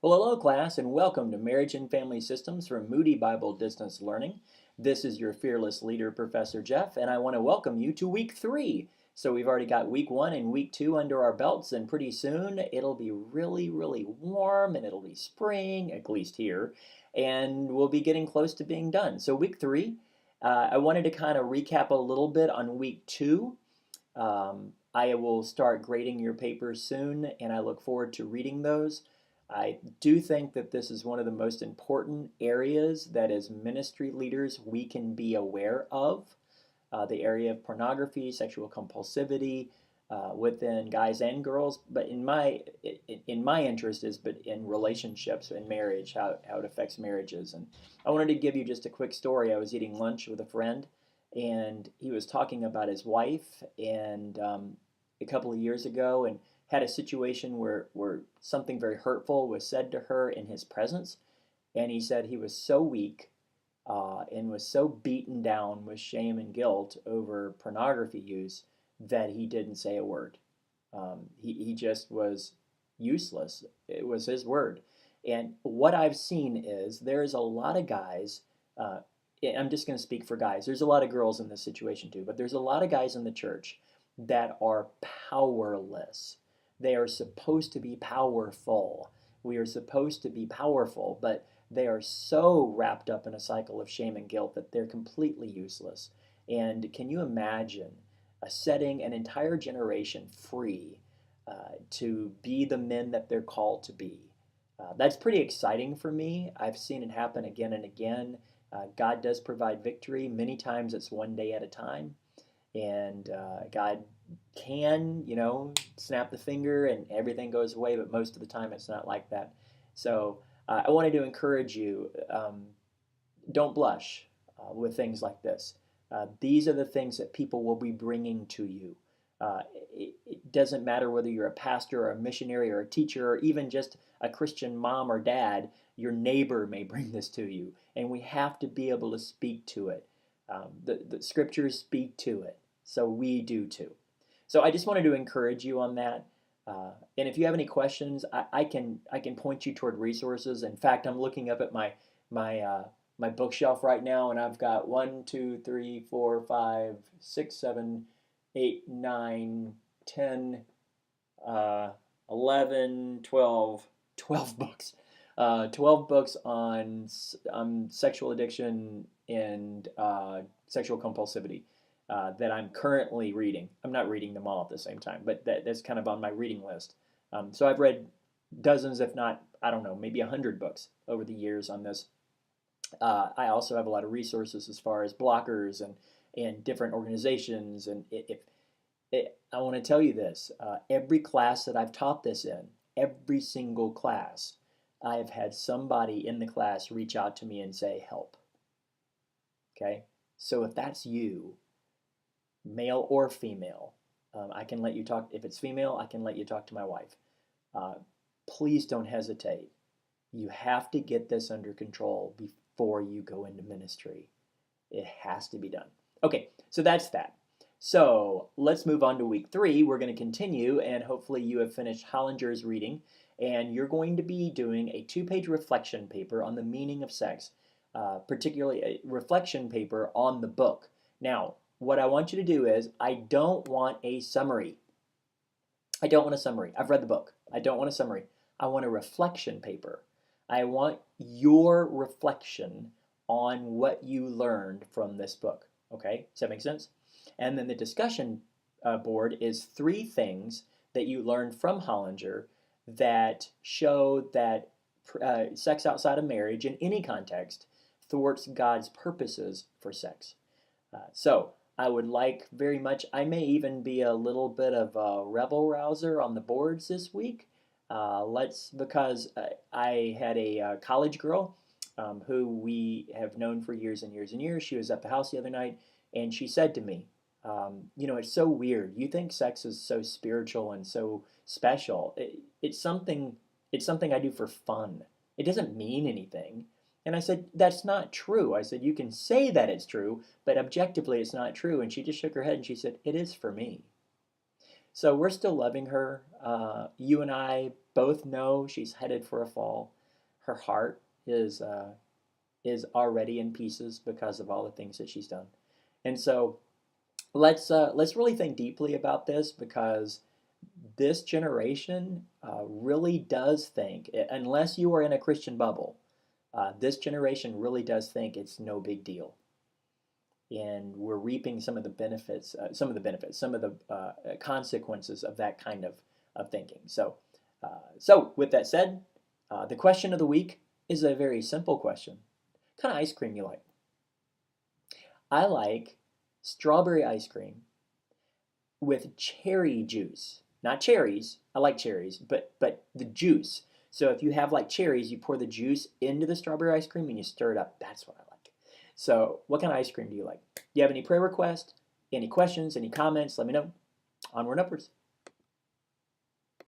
Well, hello, class, and welcome to Marriage and Family Systems from Moody Bible Distance Learning. This is your fearless leader, Professor Jeff, and I want to welcome you to week 3. So we've already got week 1 and week 2 under our belts, and pretty soon it'll be really, really warm, and it'll be spring, at least here, and we'll be getting close to being done. So week 3, I wanted to kind of recap a little bit on week 2. I will start grading your papers soon, and I look forward to reading those. I do think that this is one of the most important areas that as ministry leaders we can be aware of. The area of pornography, sexual compulsivity within guys and girls, but in my interest is but in relationships, in marriage, how it affects marriages. And I wanted to give you just a quick story. I was eating lunch with a friend, and he was talking about his wife and a couple of years ago, and had a situation where something very hurtful was said to her in his presence. And he said he was so weak and was so beaten down with shame and guilt over pornography use that he didn't say a word. He just was useless. It was his word. And what I've seen is there's a lot of guys, I'm just going to speak for guys. There's a lot of girls in this situation too, but there's a lot of guys in the church that are powerless. They are supposed to be powerful. We are supposed to be powerful, but they are so wrapped up in a cycle of shame and guilt that they're completely useless. And can you imagine setting an entire generation free to be the men that they're called to be? That's pretty exciting for me. I've seen it happen again and again. God does provide victory. Many times it's one day at a time. And God can, snap the finger and everything goes away, but most of the time it's not like that. So I wanted to encourage you, don't blush with things like this. These are the things that people will be bringing to you. It doesn't matter whether you're a pastor or a missionary or a teacher or even just a Christian mom or dad, your neighbor may bring this to you. And we have to be able to speak to it. The scriptures speak to it. So we do too. So I just wanted to encourage you on that. And if you have any questions, I can point you toward resources. In fact, I'm looking up at my bookshelf right now, and I've got 1, 2, 3, 4, 5, 6, 7, 8, 9, 10, 11, 12 books. 12 books on sexual addiction and sexual compulsivity. That I'm currently reading. I'm not reading them all at the same time, but that's kind of on my reading list. So I've read dozens, if not, I don't know, maybe 100 books over the years on this. I also have a lot of resources as far as blockers and different organizations. And I want to tell you this, every class that I've taught this in, every single class, I have had somebody in the class reach out to me and say, help. Okay? So if that's you, male or female, I can let you talk. If it's female, I can let you talk to my wife. Please don't hesitate. You have to get this under control before you go into ministry. It has to be done. Okay, so that's that. So let's move on to week 3. We're going to continue, and hopefully you have finished Hollinger's reading, and you're going to be doing a 2-page reflection paper on the meaning of sex, particularly a reflection paper on the book. Now, what I want you to do is, I don't want a summary. I don't want a summary. I've read the book. I don't want a summary. I want a reflection paper. I want your reflection on what you learned from this book. Okay? Does that make sense? And then the discussion board is 3 things that you learned from Hollinger that show that sex outside of marriage in any context thwarts God's purposes for sex. So I would like very much, I may even be a little bit of a rebel rouser on the boards this week. Because I had a college girl who we have known for years and years and years. She was at the house the other night, and she said to me, it's so weird. You think sex is so spiritual and so special. It's something I do for fun. It doesn't mean anything. And I said, that's not true. I said, you can say that it's true, but objectively it's not true. And she just shook her head and she said, it is for me. So we're still loving her. You and I both know she's headed for a fall. Her heart is already in pieces because of all the things that she's done. And so let's really think deeply about this, because this generation really does think, unless you are in a Christian bubble, this generation really does think it's no big deal, and we're reaping some of the benefits, some of the consequences of that kind of thinking. So with that said, the question of the week is a very simple question. What kind of ice cream you like? I like strawberry ice cream with cherry juice. Not cherries. I like cherries, but the juice. So if you have like cherries, you pour the juice into the strawberry ice cream and you stir it up. That's what I like. So what kind of ice cream do you like? Do you have any prayer requests? Any questions? Any comments? Let me know. Onward and upwards.